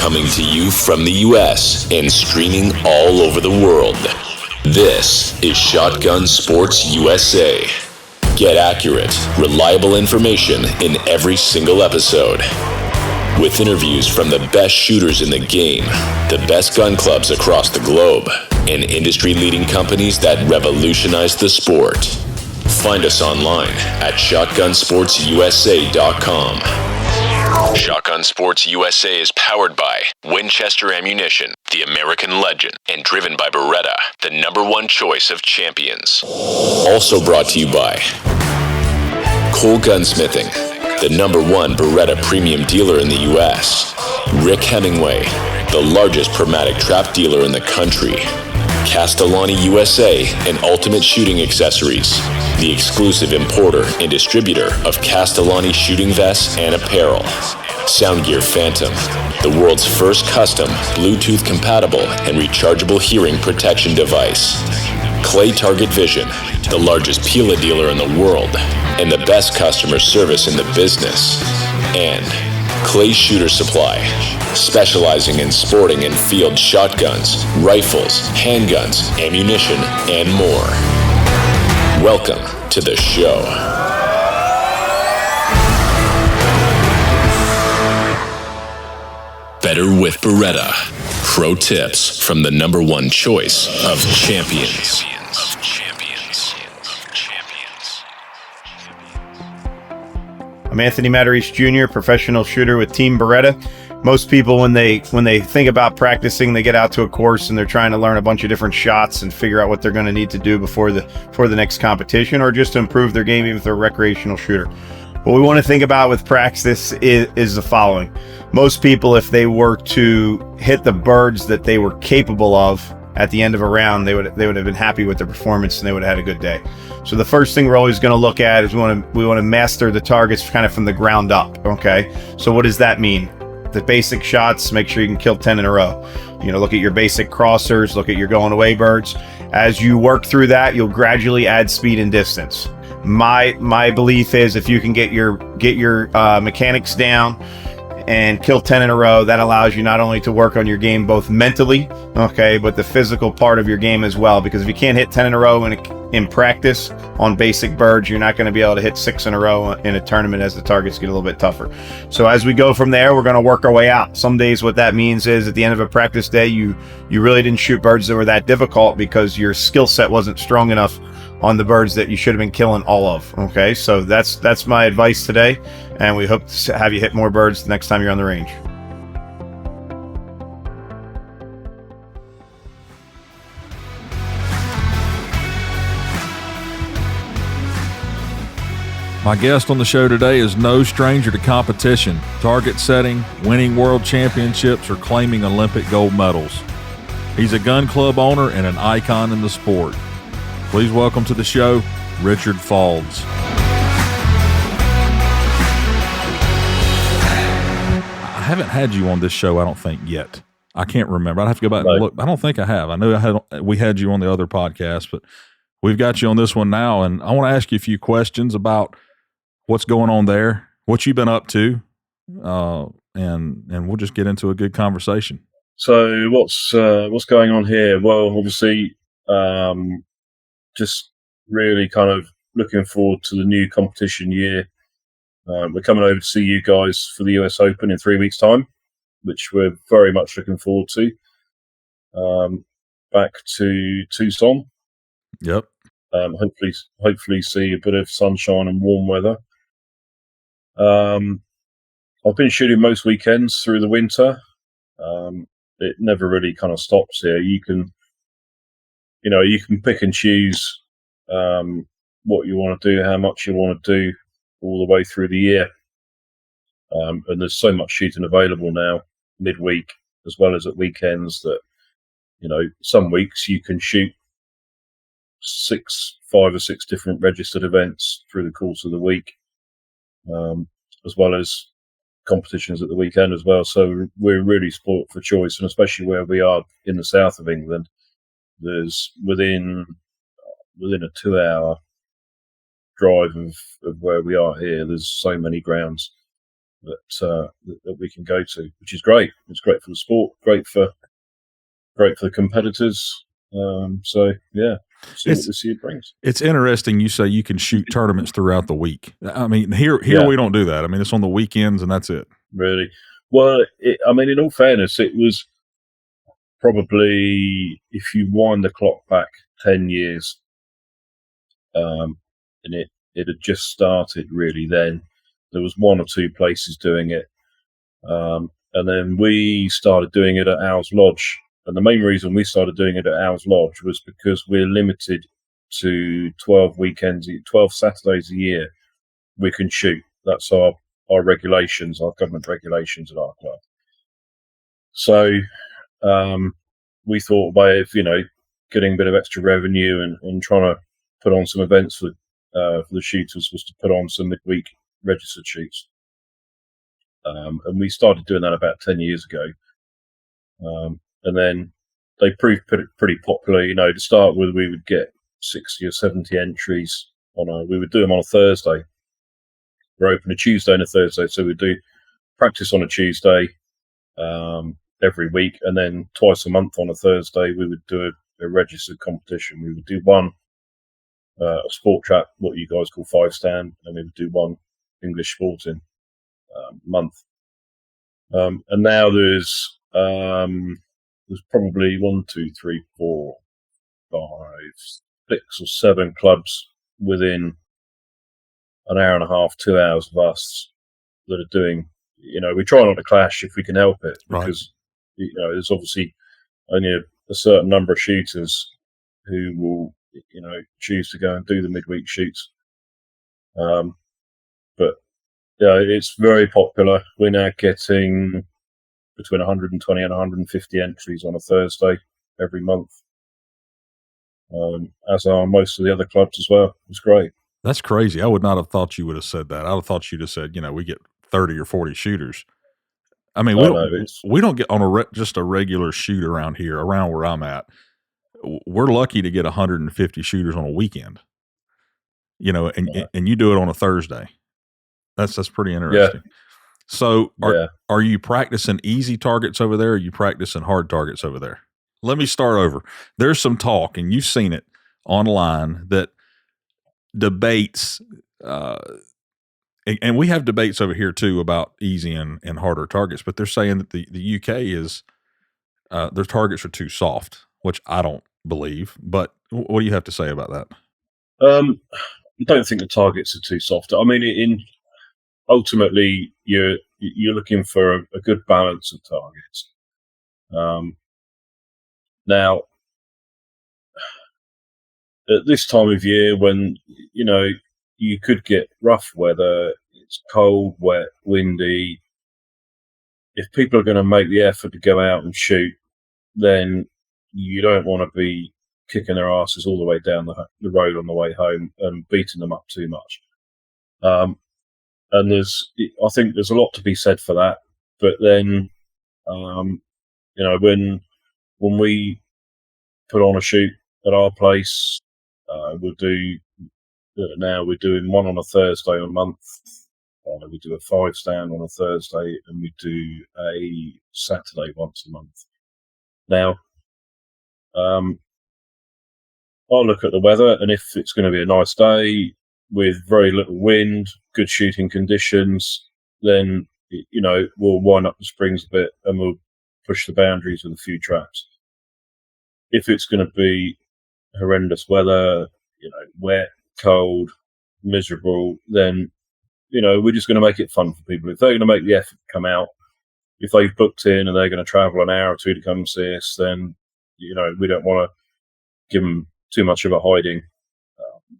coming to you from the U.S. and streaming all over the world. This is Shotgun Sports USA. Get accurate, reliable information in every single episode. With interviews from the best shooters in the game, the best gun clubs across the globe, and industry-leading companies that revolutionize the sport. Find us online at shotgunsportsusa.com. Shotgun Sports USA is powered by Winchester Ammunition, the American legend, and driven by Beretta, the #1 choice of champions. Also brought to you by Cole Gunsmithing, the #1 Beretta premium dealer in the U.S. Rick Hemingway, the largest Permatic trap dealer in the country. Castellani USA and Ultimate Shooting Accessories, the exclusive importer and distributor of Castellani shooting vests and apparel. Soundgear Phantom, the world's first custom Bluetooth compatible and rechargeable hearing protection device. Clay Target Vision, the largest Pila dealer in the world and the best customer service in the business. And Clay Shooter Supply, specializing in sporting and field shotguns, rifles, handguns, ammunition, and more. Welcome to the show. Better with Beretta. Pro tips from the #1 choice of champions. I'm Anthony Matarese Jr., professional shooter with Team Beretta. Most people, when they think about practicing, they get out to a course and they're trying to learn a bunch of different shots and figure out what they're going to need to do before the next competition, or just to improve their game even if they're a recreational shooter. What we want to think about with practice is the following. Most people, if they were to hit the birds that they were capable of at the end of a round, they would have been happy with their performance and they would have had a good day. So the first thing we're always going to look at is we want to master the targets kind of from the ground up. Okay, so what does that mean? The basic shots, make sure you can kill 10 in a row. Look at your basic crossers, look at your going away birds. As you work through that, you'll gradually add speed and distance. My belief is if you can get your mechanics down and kill 10 in a row, that allows you not only to work on your game both mentally, okay, but the physical part of your game as well. Because if you can't hit 10 in a row in practice on basic birds, you're not going to be able to hit 6 in a row in a tournament as the targets get a little bit tougher. So as we go from there, we're going to work our way out. Some days what that means is at the end of a practice day, you really didn't shoot birds that were that difficult because your skill set wasn't strong enough on the birds that you should have been killing all of. Okay, so that's my advice today, and we hope to have you hit more birds the next time you're on the range. My guest on the show today is no stranger to competition, target setting, winning world championships, or claiming Olympic gold medals. He's a gun club owner and an icon in the sport. Please welcome to the show, Richard Faulds. I haven't had you on this show, I don't think, yet. I can't remember. I'd have to go back and look. I don't think I have. I know we had you on the other podcast, but we've got you on this one now, and I want to ask you a few questions about what's going on there, what you've been up to, and we'll just get into a good conversation. So what's going on here? Well, obviously, just really kind of looking forward to the new competition year. We're coming over to see you guys for the US Open in 3 weeks' time, which we're very much looking forward to. Back to Tucson. Yep. Hopefully see a bit of sunshine and warm weather. I've been shooting most weekends through the winter. It never really kind of stops here. You can pick and choose what you want to do, how much you want to do all the way through the year. And there's so much shooting available now, midweek as well as at weekends, that, some weeks you can shoot 5 or 6 different registered events through the course of the week, as well as competitions at the weekend as well. So we're really spoilt for choice, and especially where we are in the south of England, there's within a 2-hour drive of where we are here, there's so many grounds that we can go to, which is great. It's great for the sport, great for the competitors. So yeah, see what this year brings. It's interesting. You say you can shoot tournaments throughout the week. I mean, here we don't do that. I mean, it's on the weekends and that's it. Really? Well, I mean, in all fairness, it was probably, if you wind the clock back 10 years, and it had just started really then. There was one or two places doing it. And then we started doing it at Owls Lodge. And the main reason we started doing it at Owls Lodge was because we're limited to 12 Saturdays a year we can shoot. That's our regulations, our government regulations at our club. So we thought by getting a bit of extra revenue and trying to put on some events for the shooters was to put on some midweek registered shoots. And we started doing that about 10 years ago. And then they proved pretty popular. To start with, we would get 60 or 70 entries we would do them on a Thursday. We're open a Tuesday and a Thursday. So we'd do practice on a Tuesday every week. And then twice a month on a Thursday, we would do a registered competition. We would do one, a sport track, what you guys call 5-stand, and we would do one English sporting month. And now there's probably 1, 2, 3, 4, 5, 6 or 7 clubs within an hour and a half, 2 hours of us that are doing. We try not to clash if we can help it, because there's obviously only a certain number of shooters who will choose to go and do the midweek shoots. But it's very popular. We're now getting between 120 and 150 entries on a Thursday every month, as are most of the other clubs as well. It's great. That's crazy. I would not have thought you would have said that. I would have thought you'd have said, we get 30 or 40 shooters. I mean, we don't get on just a regular shoot around here, around where I'm at. We're lucky to get 150 shooters on a weekend, and you do it on a Thursday. That's pretty interesting. Yeah. So are you practicing easy targets over there? Or are you practicing hard targets over there? Let me start over. There's some talk, and you've seen it online, that debates, and we have debates over here too about easy and harder targets, but they're saying that the UK is, their targets are too soft, which I don't believe. But what do you have to say about that? I don't think the targets are too soft. I mean, ultimately, you're looking for a good balance of targets. Now, at this time of year, when you could get rough weather, it's cold, wet, windy. If people are going to make the effort to go out and shoot, then you don't want to be kicking their asses all the way down the road on the way home and beating them up too much. And I think there's a lot to be said for that. But then, when we put on a shoot at our place, we're doing one on a Thursday a month. We do a 5-stand on a Thursday, and we do a Saturday once a month. Now, I'll look at the weather, and if it's going to be a nice day with very little wind, good shooting conditions, then we'll wind up the springs a bit and we'll push the boundaries with a few traps. If it's going to be horrendous weather, wet, cold, miserable, then we're just going to make it fun for people. If they're going to make the effort to come out, if they've booked in and they're going to travel an hour or two to come see us, then we don't want to give them too much of a hiding,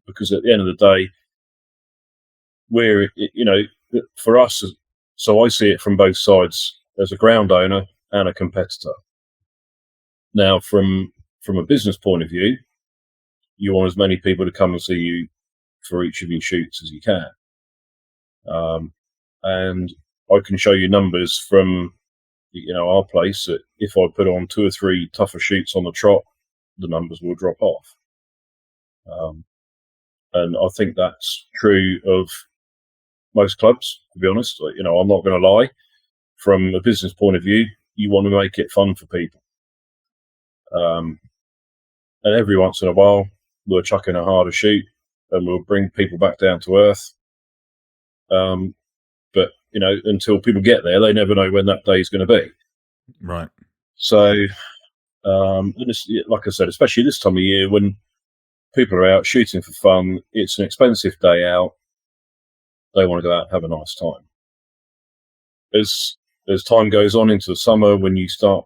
because at the end of the day, we're for us. So I see it from both sides, as a ground owner and a competitor. Now, from a business point of view, you want as many people to come and see you for each of your shoots as you can. And I can show you numbers from, our place that if I put on 2 or 3 tougher shoots on the trot, the numbers will drop off. And I think that's true of most clubs, to be honest. I'm not going to lie. From a business point of view, you want to make it fun for people. And every once in a while, we'll chuck in a harder shoot and we'll bring people back down to earth. But, until people get there, they never know when that day is going to be. Right. So, like I said, especially this time of year when people are out shooting for fun, it's an expensive day out. They want to go out and have a nice time. As time goes on into the summer, when you start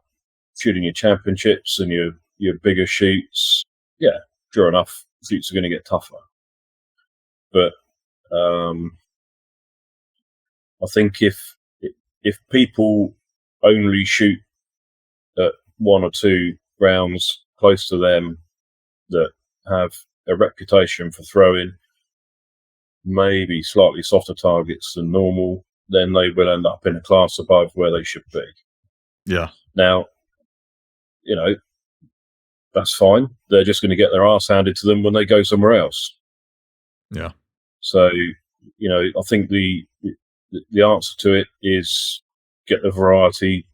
shooting your championships and your bigger shoots, yeah, sure enough, shoots are going to get tougher. But I think if people only shoot at one or two grounds close to them that have a reputation for throwing maybe slightly softer targets than normal, then they will end up in a class above where they should be. Yeah. Now, that's fine. They're just going to get their arse handed to them when they go somewhere else. Yeah. So, I think the answer to it is get the variety,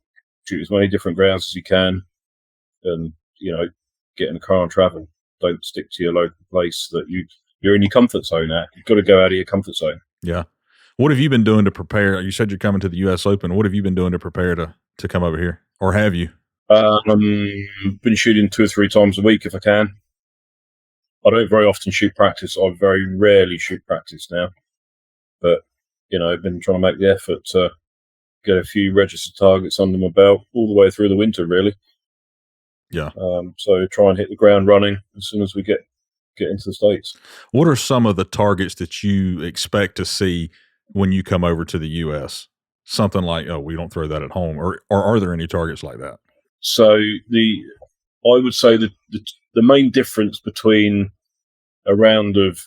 shoot as many different grounds as you can, and, get in the car and travel. Don't stick to your local place that you're in your comfort zone at. You've got to go out of your comfort zone. Yeah. What have you been doing to prepare? You said you're coming to the U.S. Open. What have you been doing to prepare to come over here? Or have you? Been shooting 2 or 3 times a week if I can. I don't very often shoot practice. I very rarely shoot practice now. But, I've been trying to make the effort to get a few registered targets under my belt all the way through the winter, really. Yeah. So try and hit the ground running as soon as we get into the States. What are some of the targets that you expect to see when you come over to the U.S.? Something like, we don't throw that at home, or are there any targets like that? So I would say that the main difference between a round of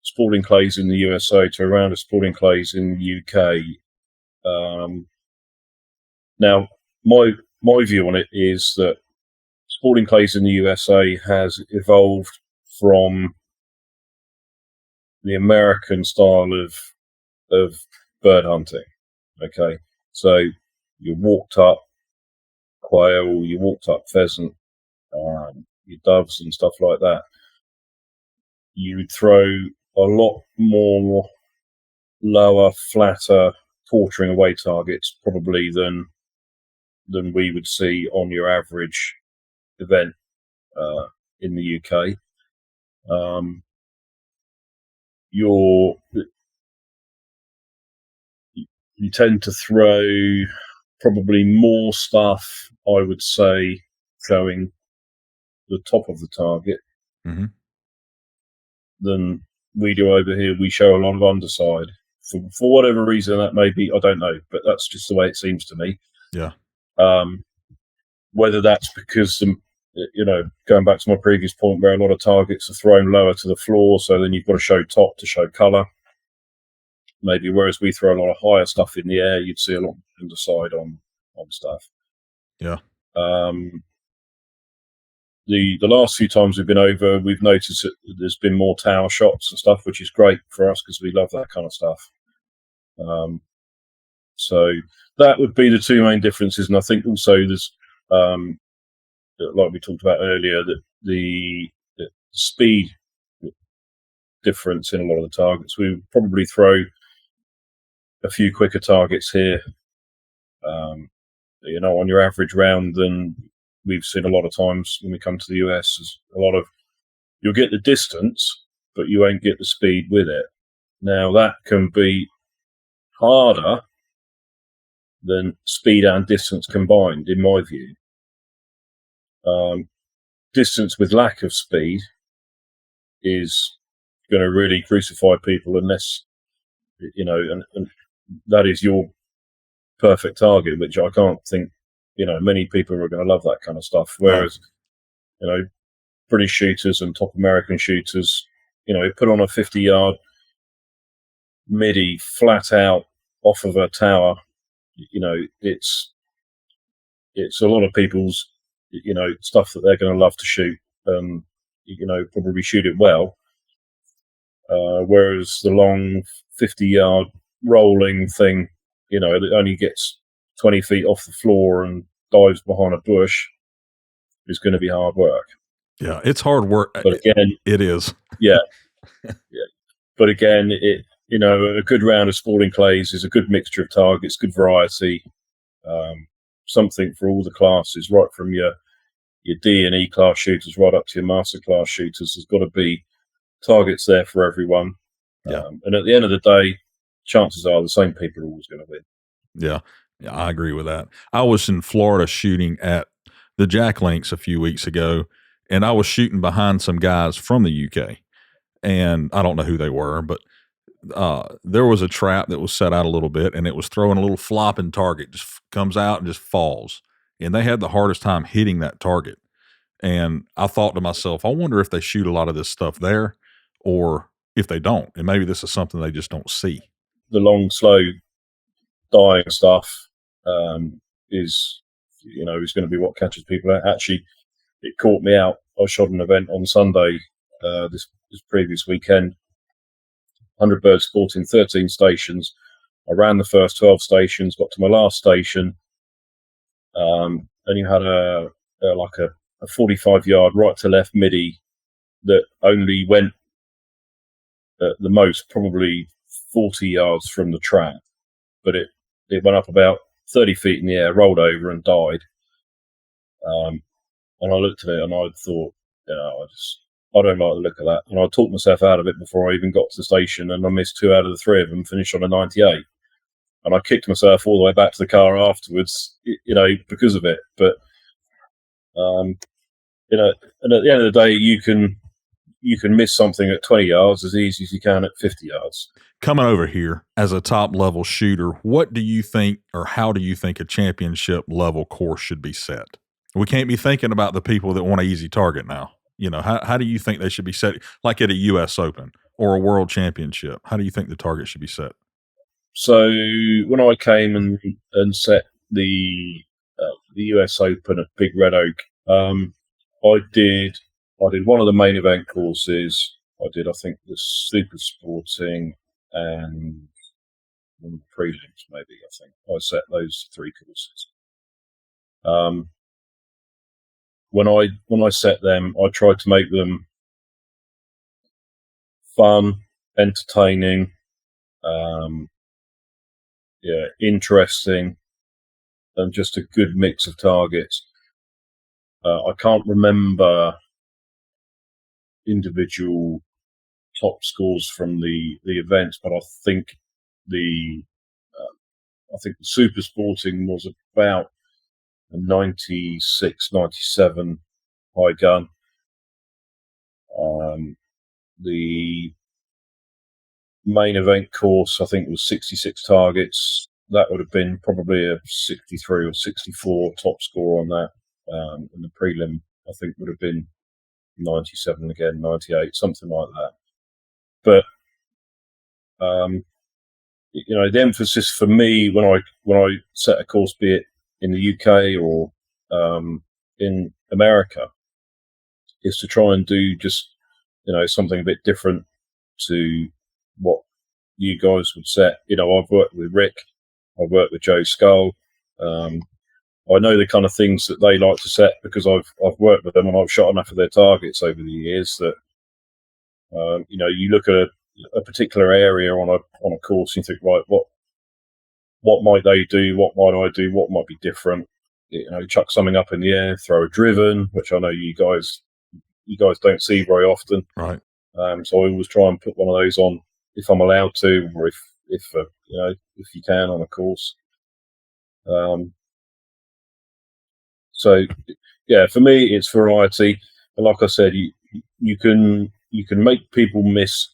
sporting clays in the USA to a round of sporting clays in the UK. Now, my view on it is that sporting clays in the USA has evolved from the American style of bird hunting. Okay, so you walked up quail, you walked up pheasant, your doves and stuff like that. You would throw a lot more lower, flatter, quartering away targets probably than we would see on your average event in the UK. You tend to throw probably more stuff, I would say, showing the top of the target than we do over here. We show a lot of underside. For whatever reason that may be, I don't know, but that's just the way it seems to me. Yeah. Whether that's because, going back to my previous point where a lot of targets are thrown lower to the floor, so then you've got to show top to show colour. Maybe whereas we throw a lot of higher stuff in the air, you'd see a lot underside on stuff. Yeah. The last few times we've been over, we've noticed that there's been more tower shots and stuff, which is great for us because we love that kind of stuff. So that would be the two main differences. And I think also there's, like we talked about earlier, that the speed difference in a lot of the targets. We would probably throw a few quicker targets here, on your average round than we've seen a lot of times when we come to the US. You'll get the distance, but you won't get the speed with it. Now that can be harder than speed and distance combined, in my view. Distance with lack of speed is going to really crucify people unless, and that is your perfect target, which I can't think, many people are going to love that kind of stuff. Whereas, British shooters and top American shooters, put on a 50-yard midi flat out off of a tower, it's a lot of people's, stuff that they're going to love to shoot and, probably shoot it well. Whereas the long 50-yard rolling thing, that only gets 20 feet off the floor and dives behind a bush is going to be hard work. Yeah, it's hard work. But again, it is. Yeah. But again, a good round of sporting clays is a good mixture of targets, good variety, something for all the classes, right from your D and E class shooters right up to your master class shooters. There's got to be targets there for everyone. Yeah. And at the end of the day, chances are the same people are always going to win. Yeah, I agree with that. I was in Florida shooting at the Jack Links a few weeks ago, and I was shooting behind some guys from the UK. And I don't know who they were, but there was a trap that was set out a little bit, and it was throwing a little flopping target, just comes out and just falls. And they had the hardest time hitting that target. And I thought to myself, I wonder if they shoot a lot of this stuff there or if they don't. And maybe this is something they just don't see. The long, slow dying stuff is going to be what catches people out. Actually, it caught me out. I shot an event on Sunday this previous weekend. 100 birds sporting 13 stations. I ran the first 12 stations, got to my last station, and you had a 45-yard right to left midi that only went at the most probably 40 yards from the trap, but it went up about 30 feet in the air, rolled over and died. And I looked at it and I thought, I don't like the look of that. And I talked myself out of it before I even got to the station, and I missed 2 out of the 3 of them, finished on a 98. And I kicked myself all the way back to the car afterwards, because of it. But, and at the end of the day, you can miss something at 20 yards as easy as you can at 50 yards. Coming over here as a top level shooter, what do you think, or how do you think a championship level course should be set? We can't be thinking about the people that want an easy target now. How do you think they should be set, like at a U.S. Open or a World Championship? How do you think the target should be set? So when I came and set the U.S. Open at Big Red Oak, I did one of the main event courses. I think, the super sporting and one of the prelims, maybe. I think I set those 3 courses. When I set them, I tried to make them fun, entertaining, interesting, and just a good mix of targets. I can't remember individual top scores from the events, but I think the super sporting was about a 96, 97 high gun. The main event course, I think, was 66 targets. That would have been probably a 63 or 64 top score on that. And the prelim, I think, would have been 97 again, 98, something like that. But the emphasis for me when I set a course, be it in the UK or in America, is to try and do just something a bit different to what you guys would set. I've worked with Rick, I've worked with Joe Skull. I know the kind of things that they like to set because I've worked with them and I've shot enough of their targets over the years that you look at a particular area on a course and you think, right, what might they do? What might I do? What might be different? Chuck something up in the air, throw a driven, which I know you guys don't see very often. Right. So I always try and put one of those on if I'm allowed to, or if you can on a course. So yeah, for me it's variety, and like I said, you can make people miss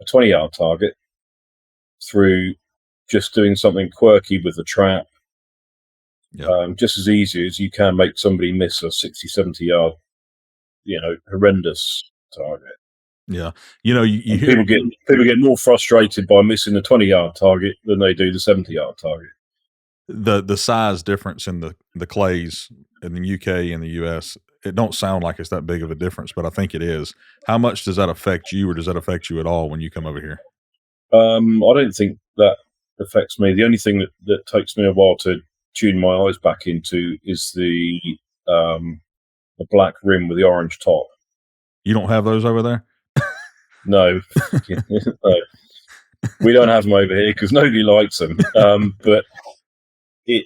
a 20-yard target through just doing something quirky with the trap. Yep. Just as easy as you can make somebody miss a 60, 70-yard, horrendous target. Yeah. You hear people get more frustrated by missing the 20-yard target than they do the 70-yard target. The size difference in the clays in the UK and the US, it don't sound like it's that big of a difference, but I think it is. How much does that affect you, or does that affect you at all when you come over here? I don't think that affects me. The only thing that takes me a while to tune my eyes back into is the black rim with the orange top. You don't have those over there? No, no. We don't have them over here because nobody likes them. But they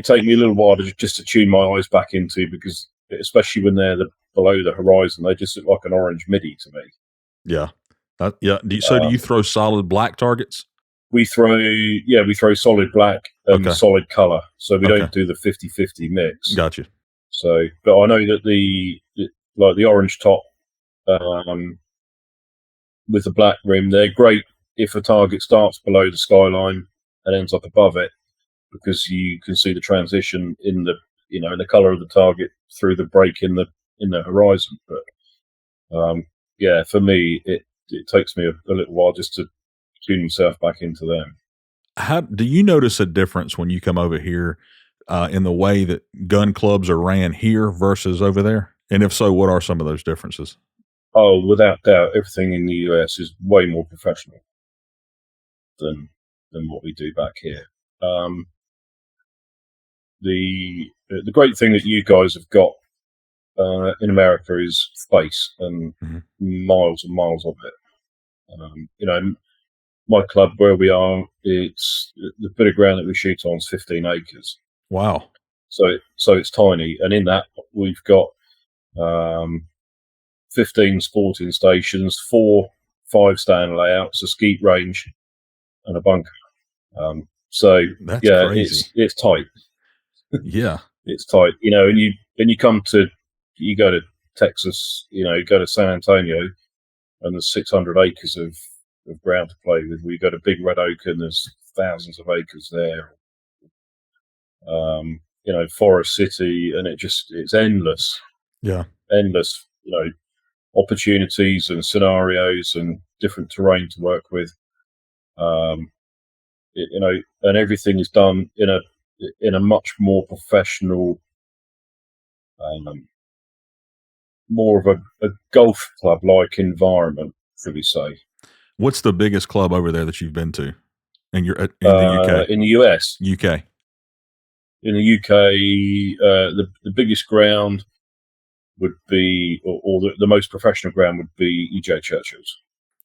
take me a little while just to tune my eyes back into, because especially when they're below the horizon, they just look like an orange midi to me. Yeah. Do you throw solid black targets? We throw solid black and solid color. So we don't do the 50-50 mix. Gotcha. So, but I know that the orange top with the black rim, they're great if a target starts below the skyline and ends up above it, because you can see the transition in the color of the target through the break in the horizon. But for me, it takes me a little while just to tune myself back into them. How do you notice a difference when you come over here in the way that gun clubs are ran here versus over there? And if so, what are some of those differences? Oh, without doubt, everything in the US is way more professional than what we do back here. The great thing that you guys have got in America is space and miles and miles of it. My club where we are, it's the bit of ground that we shoot on is 15 acres. Wow! So it's tiny, and in that we've got 15 sporting stations, 4 5-stand layouts, a skeet range, and a bunker. That's crazy. It's tight. Yeah, it's tight. And you go to Texas, go to San Antonio, and there's 600 acres of ground to play with. We go to Big Red Oak, and there's thousands of acres there. Forest City, and it's endless. Yeah, endless. Opportunities and scenarios and different terrain to work with. And everything is done in a much more professional, more of a golf club-like environment, should we say. What's the biggest club over there that you've been to? And you're in the UK? In the US. UK. In the UK, the biggest ground would be, or the most professional ground would be EJ Churchill's.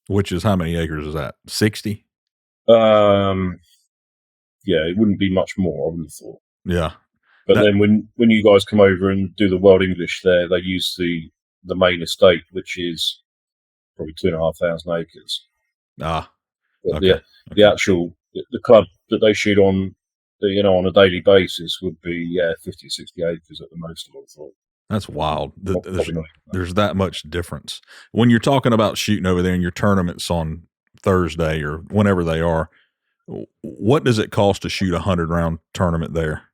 Which is, how many acres is that? 60? It wouldn't be much more, I wouldn't have thought. Yeah. But then when you guys come over and do the World English there, they use the main estate, which is probably 2,500 acres. The club that they shoot on, on a daily basis would be 50 or 60 acres at the most, I would have thought. That's wild. There's that much difference. When you're talking about shooting over there in your tournaments on Thursday or whenever they are, what does it cost to shoot a 100-round tournament there?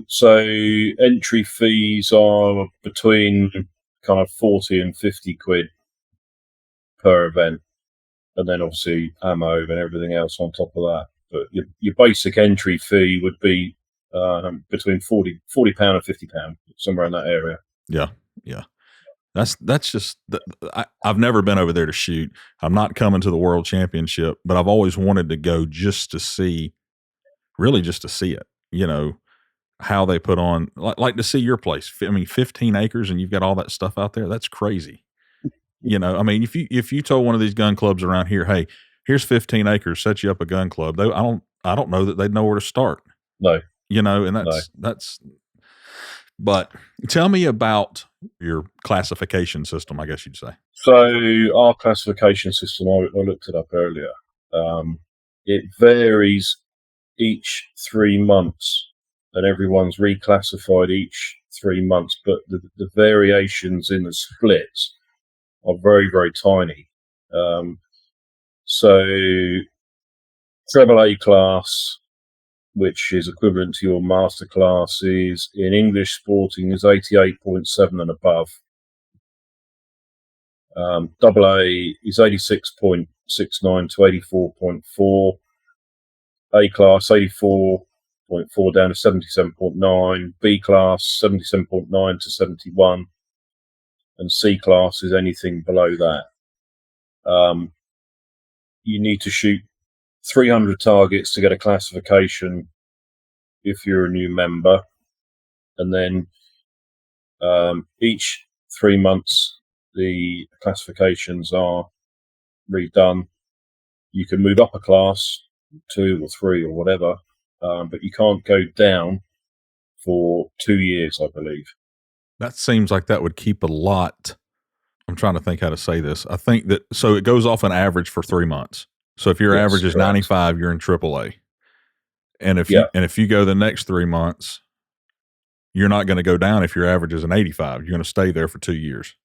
So entry fees are between kind of 40 and 50 quid per event, and then obviously ammo and everything else on top of that. But your basic entry fee would be between £40 and £50, somewhere in that area. Yeah. That's just. I've never been over there to shoot. I'm not coming to the World Championship, but I've always wanted to go just to see it. How they put on, like to see your place. 15 acres and you've got all that stuff out there. That's crazy. If you told one of these gun clubs around here, hey, here's 15 acres, set you up a gun club, I don't know that they'd know where to start. No. And that's. But tell me about your classification system, I guess you'd say. So our classification system, I looked it up earlier. It varies each 3 months, and everyone's reclassified each 3 months. But the variations in the splits are very, very tiny. So treble A class, which is equivalent to your master classes in English sporting, is 88.7 and above. Double A is 86.69 to 84.4. A class 84.4 down to 77.9. B class 77.9 to 71. And C class is anything below that. You need to shoot 300 targets to get a classification if you're a new member. And then each 3 months, the classifications are redone. You can move up a class, 2 or 3 or whatever, but you can't go down for 2 years, I believe. That seems like that would keep a lot. I'm trying to think how to say this. I think that, so it goes off an average for 3 months. So if your Yes, average is correct. 95, you're in AAA. And if Yeah. you go the next 3 months, you're not going to go down if your average is an 85. You're going to stay there for 2 years.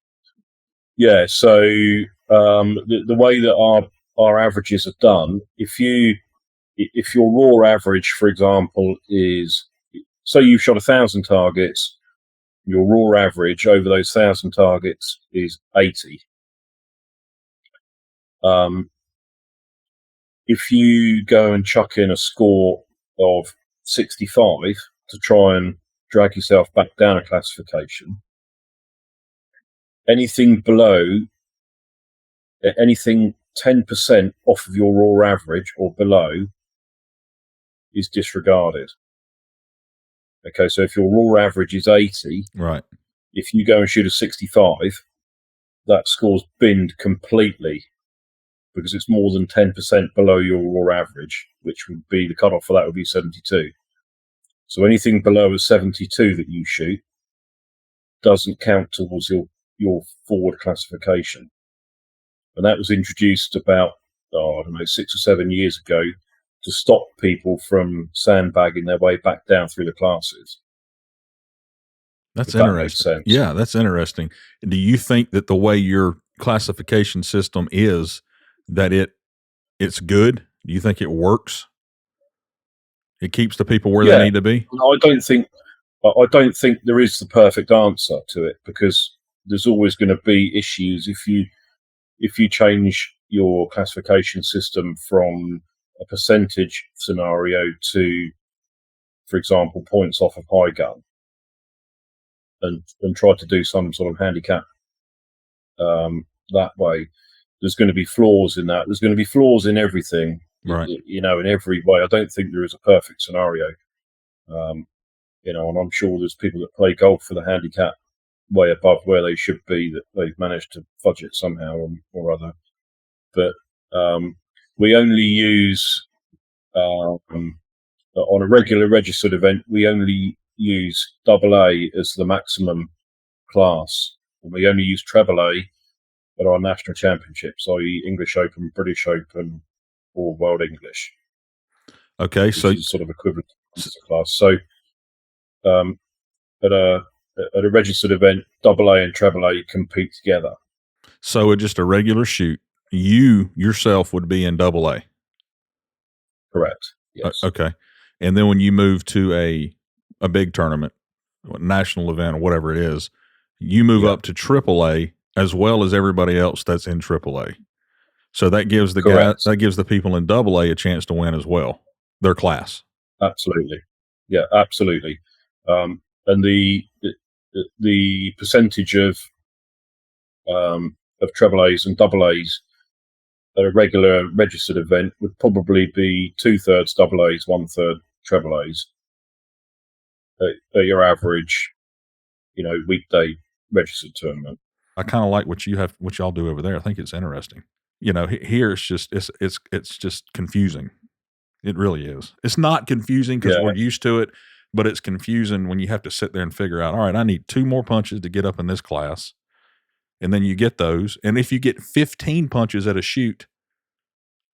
Yeah. So the way that our averages are done, if your raw average, for example, is, so you've shot 1,000 targets, your raw average over those 1,000 targets is 80. If you go and chuck in a score of 65 to try and drag yourself back down a classification, anything 10% off of your raw average or below is disregarded. Okay, so if your raw average is 80, right, if you go and shoot a 65, that score's binned completely because it's more than 10% below your raw average, which would be, the cutoff for that would be 72. So anything below a 72 that you shoot doesn't count towards your forward classification. And that was introduced about, 6 or 7 years ago to stop people from sandbagging their way back down through the classes. That's If that interesting. makes sense. Yeah, that's interesting. Do you think that the way your classification system is, that it's good? Do you think it works? It keeps the people where they need to be? I don't think there is the perfect answer to it, because there's always going to be issues if you change your classification system from a percentage scenario to, for example, points off of high gun, and try to do some sort of handicap that way. There's going to be flaws in that. There's going to be flaws in everything, right? In every way. I don't think there is a perfect scenario. And I'm sure there's people that play golf for the handicap way above where they should be, that they've managed to fudge it somehow or other. But we only use, on a regular registered event, we only use AA as the maximum class, and we only use AAA at our national championships, i.e. English Open, British Open, or World English. Okay, so is sort of equivalent to master class. So at a registered event, AA and AAA compete together. So at just a regular shoot, you yourself would be in AA. Correct. Yes. Okay. And then when you move to a big tournament, national event or whatever it is, you move up to AAA as well as everybody else that's in AAA. So that gives the people in AA a chance to win as well, their class. Absolutely. Yeah, absolutely. And the percentage of AAAs and AAs at a regular registered event would probably be 2/3 AAs, 1/3 AAAs at your average, weekday registered tournament. I kind of like what y'all do over there. I think it's interesting. Here it's just confusing. It really is. It's not confusing because we're used to it, but it's confusing when you have to sit there and figure out, all right, I need 2 more punches to get up in this class. And then you get those. And if you get 15 punches at a shoot,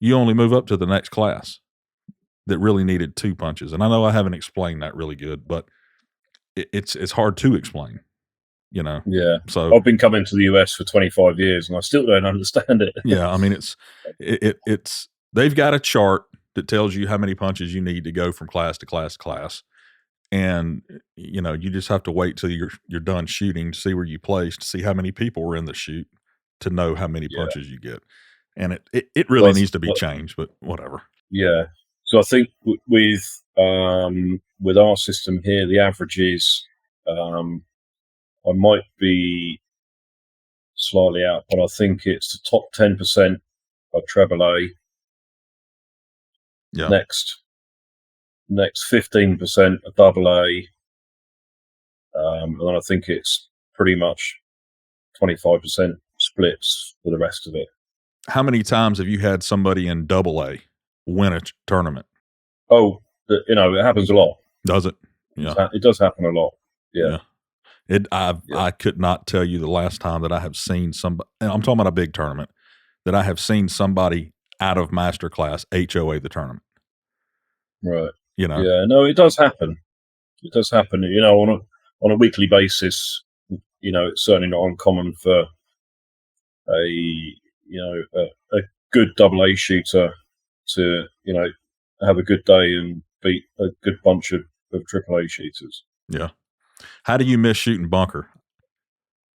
you only move up to the next class that really needed 2 punches. And I know I haven't explained that really good, but it's hard to explain, Yeah. So I've been coming to the US for 25 years and I still don't understand it. Yeah. I mean, it's they've got a chart that tells you how many punches you need to go from class to class to class. And, you just have to wait till you're done shooting to see where you placed, to see how many people were in the shoot, to know how many punches you get. And it really needs to be changed, but whatever. Yeah. So I think with our system here, the average is, I might be slightly out, but I think it's the top 10% are treble A. Yeah. Next 15% are double A. And then I think it's pretty much 25% splits for the rest of it. How many times have you had somebody in double A win a tournament? Oh, it happens a lot. Does it? Yeah. It does happen a lot. Yeah. I could not tell you the last time that I have seen somebody, I'm talking about a big tournament, that I have seen somebody out of Masterclass HOA the tournament. Right. You know? Yeah, no, it does happen. It does happen, on a weekly basis. It's certainly not uncommon for a good double A shooter to, have a good day and beat a good bunch of triple A shooters. Yeah. How do you miss shooting bunker?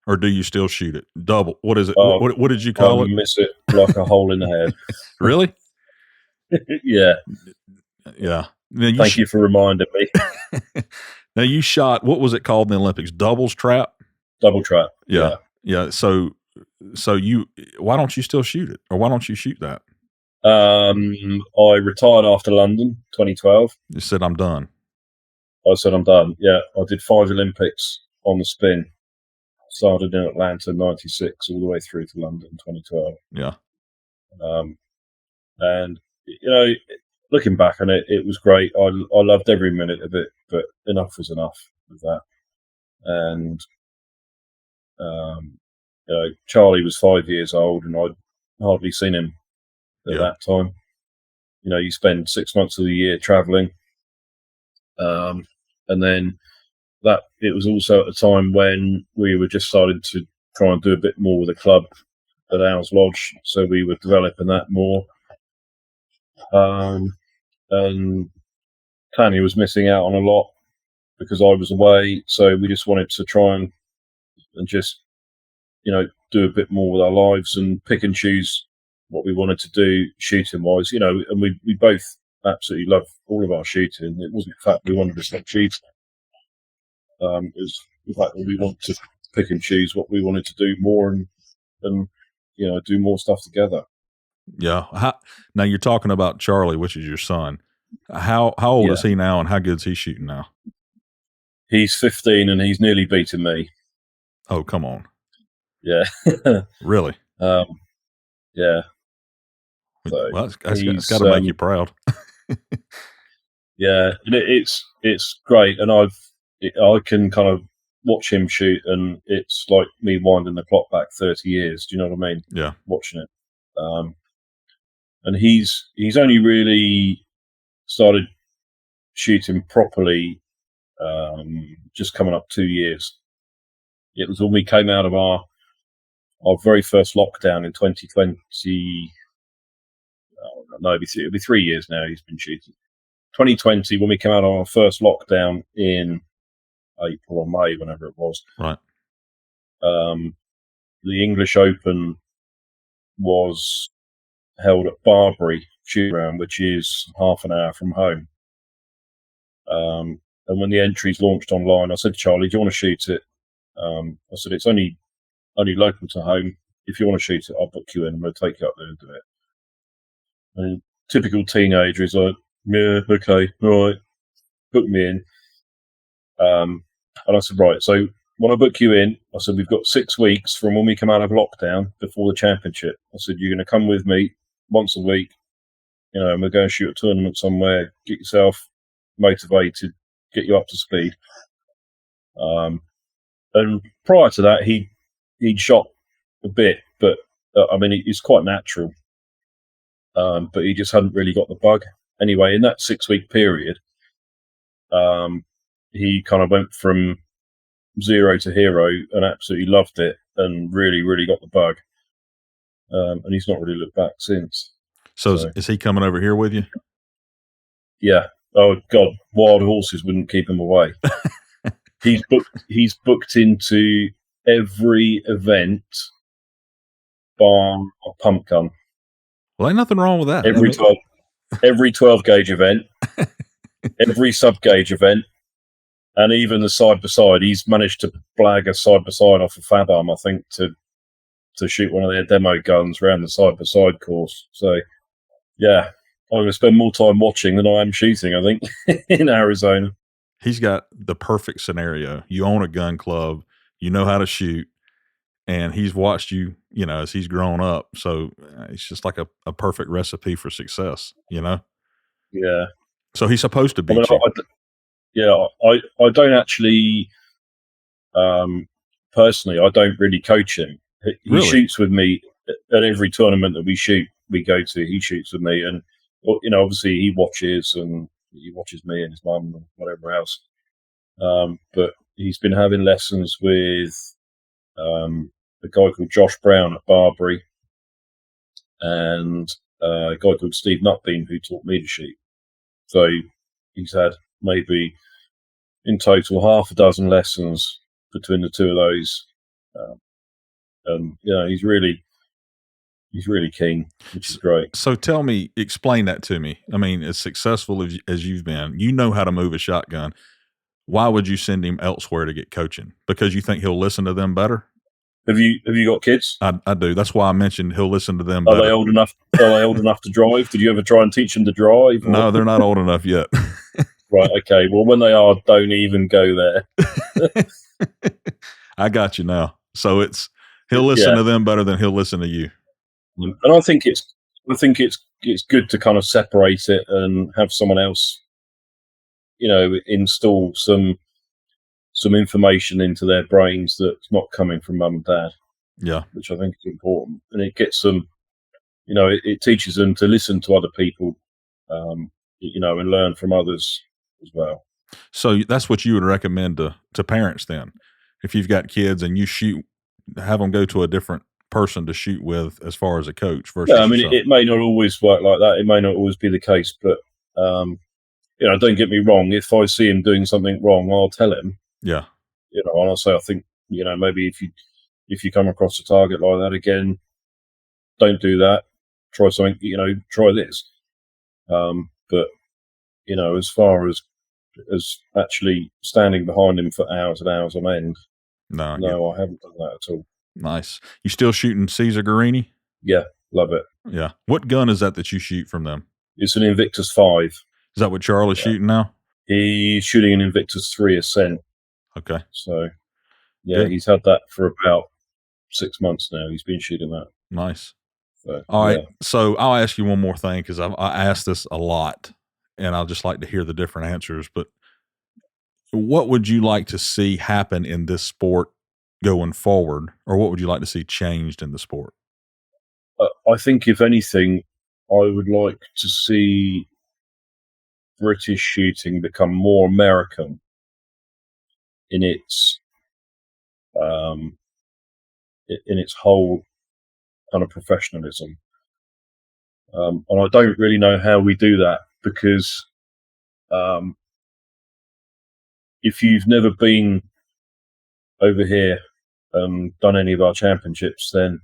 Or do you still shoot it? Double. What is it? What did you call it? I miss it like a hole in the head. Really? Yeah. Yeah. Thank you for reminding me. Now you shot, what was it called in the Olympics? Doubles trap? Double trap. Yeah. Yeah. So why don't you still shoot it? Or why don't you shoot that? I retired after London 2012. You said, I'm done. I said, I'm done. Yeah. I did 5 Olympics on the spin. Started in Atlanta 96 all the way through to London 2012. Yeah. And, looking back on it, it was great. I loved every minute of it, but enough was enough of that. And, Charlie was 5 years old and I'd hardly seen him at that time. You spend 6 months of the year traveling. And then it was also at a time when we were just starting to try and do a bit more with the club at Owls Lodge. So we were developing that more. And Tanya was missing out on a lot because I was away. So we just wanted to try and just, do a bit more with our lives and pick and choose what we wanted to do shooting wise, and we both absolutely love all of our shooting. It wasn't the fact we wanted to stop shooting. It was the fact that we wanted to pick and choose what we wanted to do more and do more stuff together. Yeah. Now you're talking about Charlie, which is your son. How old is he now and how good is he shooting now? He's 15 and he's nearly beaten me. Oh, come on. Yeah. Really? Yeah. So well, that's got to make you proud. Yeah, it's great, and I can kind of watch him shoot, and it's like me winding the clock back 30 years. Do you know what I mean? Yeah. Watching it, and he's only really started shooting properly just coming up 2 years. It was when we came out of our very first lockdown in 2020. No, it'll be 3 years now he's been shooting. 2020, when we came out of our first lockdown in April or May, whenever it was. Right. The English Open was held at Barbury Shooting Ground, which is half an hour from home. And when the entries launched online, I said to Charlie, do you want to shoot it? I said, it's only local to home. If you want to shoot it, I'll book you in. I'm going to take you up there and do it. And typical teenager is like, yeah, okay, all right, book me in. And I said, right, so when I book you in, I said, we've got 6 weeks from when we come out of lockdown before the championship. I said, you're going to come with me once a week, and we're going to shoot a tournament somewhere, get yourself motivated, get you up to speed. And prior to that, he'd shot a bit, but it's quite natural. But he just hadn't really got the bug. Anyway, in that 6 week period, he kind of went from zero to hero and absolutely loved it and really, really got the bug. And he's not really looked back since. So is he coming over here with you? Yeah. Oh God, wild horses wouldn't keep him away. He's booked into every event bar a pump gun. Well, ain't nothing wrong with that. Every 12 gauge event, every sub gauge event, and even the side by side. He's managed to blag a side by side off a Fab Arm, I think, to to shoot one of their demo guns around the side-by-side course. So, yeah, I'm going to spend more time watching than I am shooting, I think, in Arizona. He's got the perfect scenario. You own a gun club, you know how to shoot, and he's watched you, as he's grown up. So it's just like a perfect recipe for success, Yeah. So he's supposed to beat you. I don't actually, personally, I don't really coach him. He Really? shoots with me at every tournament that we go to. He shoots with me, and obviously he watches me and his mum and whatever else. But he's been having lessons with a guy called Josh Brown at Barbary, and a guy called Steve Nutbeam who taught me to shoot. So he's had maybe in total half a dozen lessons between the two of those. And he's really keen, which is great. So explain that to me. I mean, as successful as you've been, you know how to move a shotgun. Why would you send him elsewhere to get coaching? Because you think he'll listen to them better? Have you got kids? I do. That's why I mentioned he'll listen to them better. Are they old enough to drive? Did you ever try and teach them to drive? No, they're not old enough yet. Right, okay. Well, when they are, don't even go there. I got you now. So he'll listen to them better than he'll listen to you. And I think it's good to kind of separate it and have someone else, install some information into their brains that's not coming from mum and dad. Yeah, which I think is important, and it gets them, it teaches them to listen to other people, and learn from others as well. So that's what you would recommend to parents then, if you've got kids and you have them go to a different person to shoot with as far as a coach versus. Yeah, I mean, it may not always work like that. It may not always be the case, but don't get me wrong. If I see him doing something wrong, I'll tell him. Yeah, and I'll say, I think maybe if you come across a target like that again, don't do that. Try something. Try this. But as far as actually standing behind him for hours and hours on end, no, I haven't done that at all. Nice. You still shooting Caesar Guarini? Yeah, love it. Yeah. What gun is that you shoot from them? It's an Invictus 5. Is that what Charlie's shooting now? He's shooting an Invictus 3 Ascent. Okay. So, yeah, He's had that for about 6 months now. He's been shooting that. Nice. So, all right. So I'll ask you one more thing because I asked this a lot, and I'll just like to hear the different answers. But what would you like to see happen in this sport going forward, or what would you like to see changed in the sport? I think, if anything, I would like to see British shooting become more American in its whole kind of professionalism. And I don't really know how we do that, because if you've never been over here and done any of our championships, then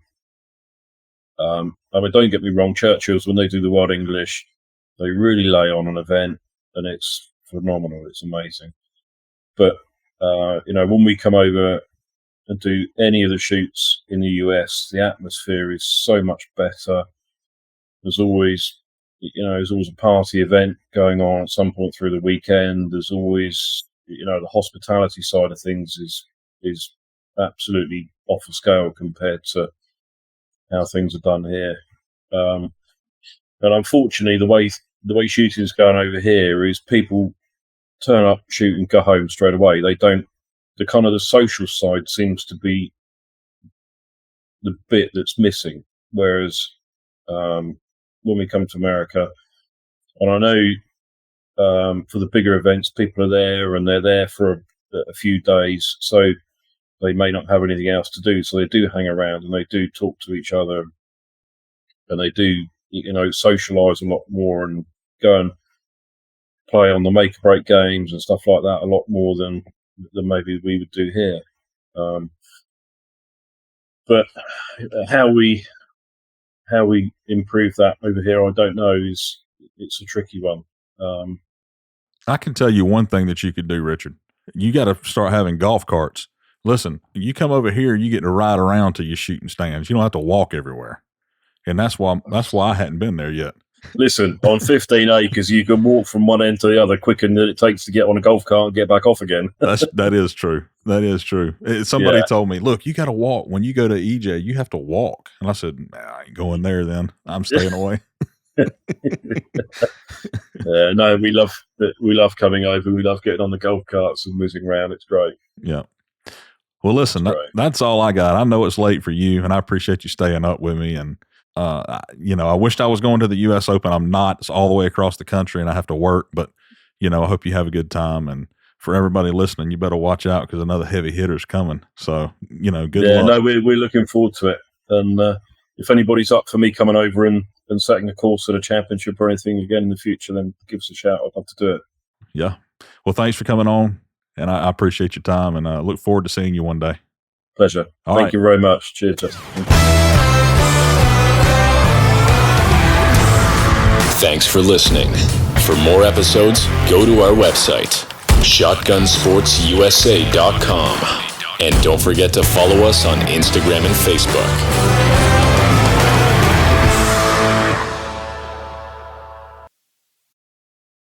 don't get me wrong, Churchill's, when they do the World English, they really lay on an event, and it's phenomenal. It's amazing. But when we come over and do any of the shoots in the US, the atmosphere is so much better. There's always a party event going on at some point through the weekend. There's always, the hospitality side of things is absolutely off the scale compared to how things are done here. And unfortunately, the way shooting is going over here is people turn up, shoot, and go home straight away. They don't. The social side seems to be the bit that's missing. Whereas when we come to America, and I know for the bigger events, people are there and they're there for a few days, so they may not have anything else to do, so they do hang around and they do talk to each other, and they do socialise a lot more and go and play on the make or break games and stuff like that a lot more than maybe we would do here. But how we improve that over here, I don't know. It's a tricky one. I can tell you one thing that you could do, Richard. You got to start having golf carts Listen, you come over here, you get to ride around to your shooting stands. You don't have to walk everywhere. And that's why I hadn't been there yet. Listen, on 15 acres, you can walk from one end to the other quicker than it takes to get on a golf cart and get back off again. That is true. That is true. Somebody told me, look, you got to walk. When you go to EJ, you have to walk. And I said, I ain't going there then. I'm staying away. No, we love coming over. We love getting on the golf carts and whizzing around. It's great. Yeah. Well, listen, that's all I got. I know it's late for you, and I appreciate you staying up with me. And, I wished I was going to the U.S. Open. I'm not. It's all the way across the country, and I have to work. But, I hope you have a good time. And for everybody listening, you better watch out because another heavy hitter's coming. So, good luck. No, we're looking forward to it. And if anybody's up for me coming over and setting a course at a championship or anything again in the future, then give us a shout. I'd love to do it. Yeah. Well, thanks for coming on. And I appreciate your time, and look forward to seeing you one day. Pleasure. Thank you very much. Cheers, Justin. Thanks for listening. For more episodes, go to our website, shotgunsportsusa.com. And don't forget to follow us on Instagram and Facebook.